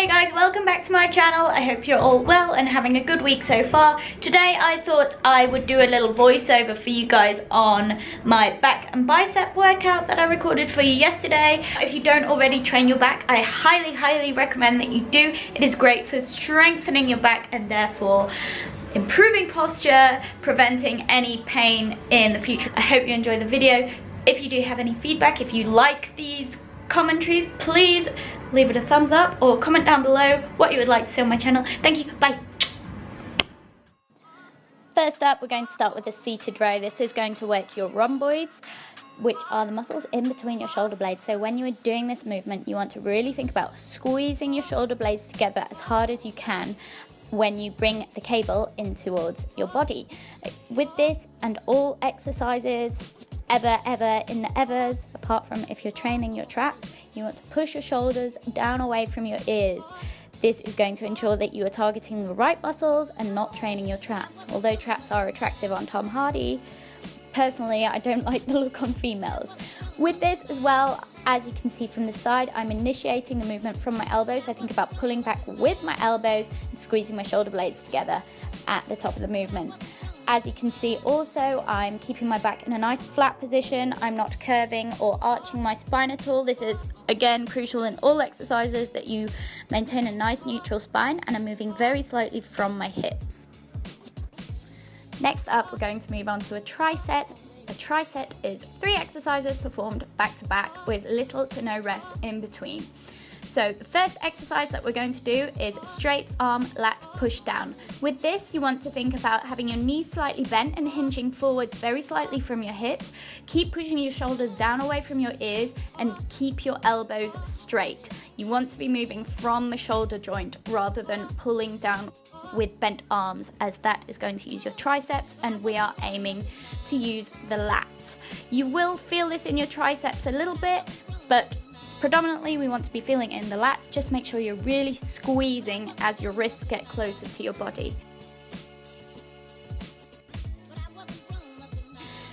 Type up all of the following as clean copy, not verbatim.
Hey guys, welcome back to my channel. I hope you're all well and having a good week so far. Today I thought I would do a little voiceover for you guys on my back and bicep workout that I recorded for you yesterday. If you don't already train your back, I highly recommend that you do. It is great for strengthening your back and therefore improving posture, preventing any pain in the future. I hope you enjoy the video. If you do have any feedback, if you like these commentaries, please leave it a thumbs up or comment down below what you would like to see on my channel. Thank you, bye. First up, we're going to start with the seated row. This is going to work your rhomboids, which are the muscles in between your shoulder blades. So when you are doing this movement, you want to really think about squeezing your shoulder blades together as hard as you can when you bring the cable in towards your body. With this and all exercises, ever in the evers, apart from if you're training your trap, you want to push your shoulders down away from your ears. This is going to ensure that you are targeting the right muscles and not training your traps. Although traps are attractive on Tom Hardy, personally I don't like the look on females. With this as well, as you can see from the side, I'm initiating the movement from my elbows. I think about pulling back with my elbows and squeezing my shoulder blades together at the top of the movement. As you can see also, I'm keeping my back in a nice flat position. I'm not curving or arching my spine at all. This is, again, crucial in all exercises that you maintain a nice neutral spine, and I'm moving very slowly from my hips. Next up, we're going to move on to a tricep. A tricep is 3 exercises performed back to back with little to no rest in between. So the first exercise that we're going to do is straight arm lat push down. With this, you want to think about having your knees slightly bent and hinging forwards very slightly from your hips. Keep pushing your shoulders down away from your ears and keep your elbows straight. You want to be moving from the shoulder joint rather than pulling down with bent arms, as that is going to use your triceps, and we are aiming to use the lats. You will feel this in your triceps a little bit, but predominantly we want to be feeling it in the lats. Just make sure you're really squeezing as your wrists get closer to your body.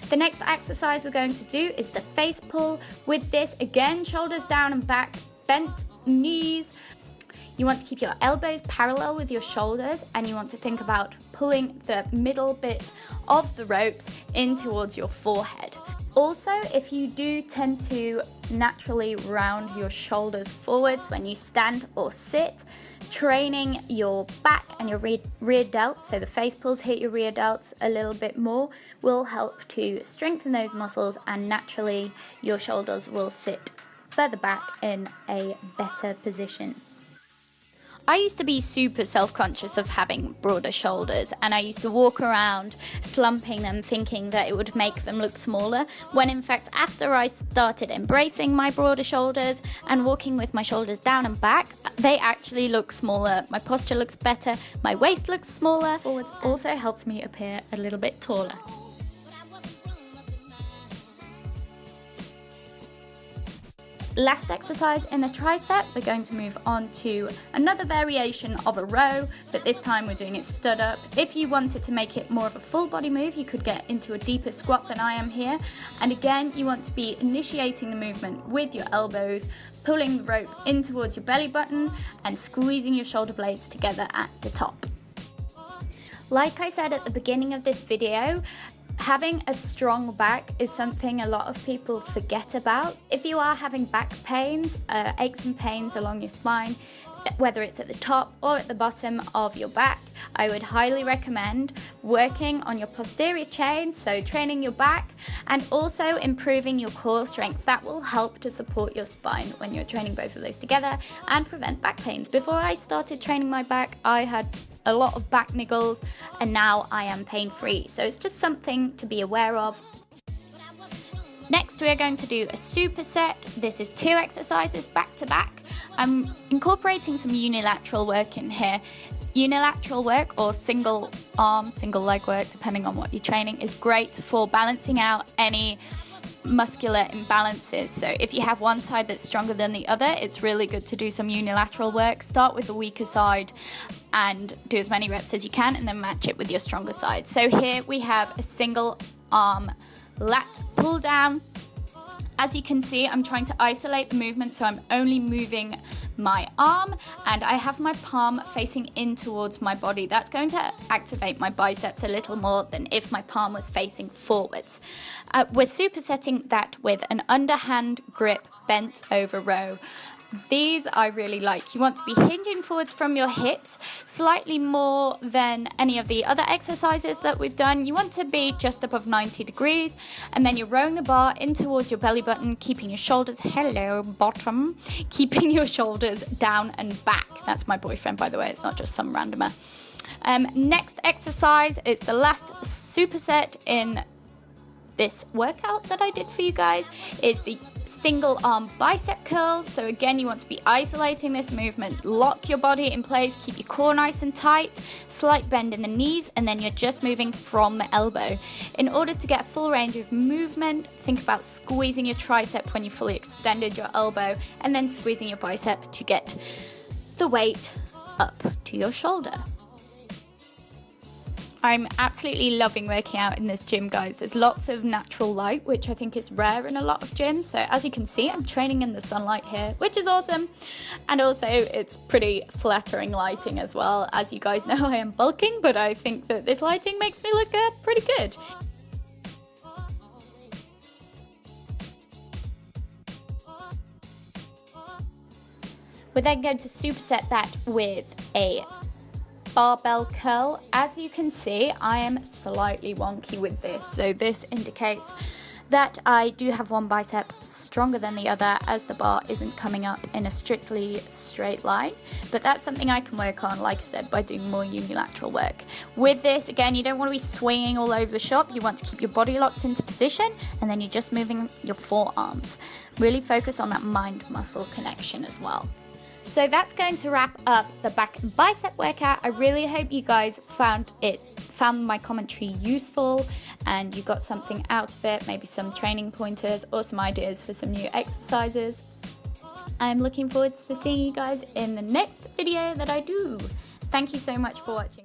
The next exercise we're going to do is the face pull. With this, again, shoulders down and back, bent knees. You want to keep your elbows parallel with your shoulders, and you want to think about pulling the middle bit of the ropes in towards your forehead. Also, if you do tend to naturally round your shoulders forwards when you stand or sit, training your back and your rear delts, so the face pulls hit your rear delts a little bit more, will help to strengthen those muscles, and naturally your shoulders will sit further back in a better position. I used to be super self-conscious of having broader shoulders, and I used to walk around slumping them thinking that it would make them look smaller, when in fact after I started embracing my broader shoulders and walking with my shoulders down and back, they actually look smaller. My posture looks better, my waist looks smaller. Forwards also helps me appear a little bit taller. Last exercise in the tricep, we're going to move on to another variation of a row, but this time we're doing it stood up. If you wanted to make it more of a full body move, you could get into a deeper squat than I am here. And again, you want to be initiating the movement with your elbows, pulling the rope in towards your belly button and squeezing your shoulder blades together at the top. Like I said at the beginning of this video, having a strong back is something a lot of people forget about. If you are having back pains, aches and pains along your spine, whether it's at the top or at the bottom of your back, I would highly recommend working on your posterior chain, so training your back, and also improving your core strength. That will help to support your spine when you're training both of those together and prevent back pains. Before I started training my back, I had a lot of back niggles, and now I am pain-free. So it's just something to be aware of. Next, we are going to do a superset. This is 2 exercises back to back. I'm incorporating some unilateral work in here. Unilateral work, or single arm, single leg work, depending on what you're training, is great for balancing out any muscular imbalances. So if you have one side that's stronger than the other, it's really good to do some unilateral work. Start with the weaker side and do as many reps as you can, and then match it with your stronger side. So here we have a single arm lat pull down. As you can see, I'm trying to isolate the movement, so I'm only moving my arm, and I have my palm facing in towards my body. That's going to activate my biceps a little more than if my palm was facing forwards. We're supersetting that with an underhand grip bent over row. These I really like. You want to be hinging forwards from your hips slightly more than any of the other exercises that we've done. You want to be just above 90 degrees, and then you're rowing the bar in towards your belly button, keeping your shoulders, hello bottom, keeping your shoulders down and back. That's my boyfriend, by the way, it's not just some randomer. Next exercise is the last superset in this workout that I did for you guys, is the single arm bicep curls. So again, you want to be isolating this movement. Lock your body in place, keep your core nice and tight, slight bend in the knees, and then you're just moving from the elbow. In order to get full range of movement, think about squeezing your tricep when you fully extended your elbow, and then squeezing your bicep to get the weight up to your shoulder. I'm absolutely loving working out in this gym, guys. There's lots of natural light, which I think is rare in a lot of gyms. So as you can see, I'm training in the sunlight here, which is awesome. And also it's pretty flattering lighting as well. As you guys know, I am bulking, but I think that this lighting makes me look pretty good. We're then going to superset that with a barbell curl. As you can see, I am slightly wonky with this, so this indicates that I do have one bicep stronger than the other, as the bar isn't coming up in a strictly straight line, but that's something I can work on, like I said, by doing more unilateral work. With this, again, you don't want to be swinging all over the shop. You want to keep your body locked into position, and then you're just moving your forearms. Really focus on that mind-muscle connection as well. So that's going to wrap up the back and bicep workout. I really hope you guys found my commentary useful and you got something out of it, maybe some training pointers or some ideas for some new exercises. I'm looking forward to seeing you guys in the next video that I do. Thank you so much for watching.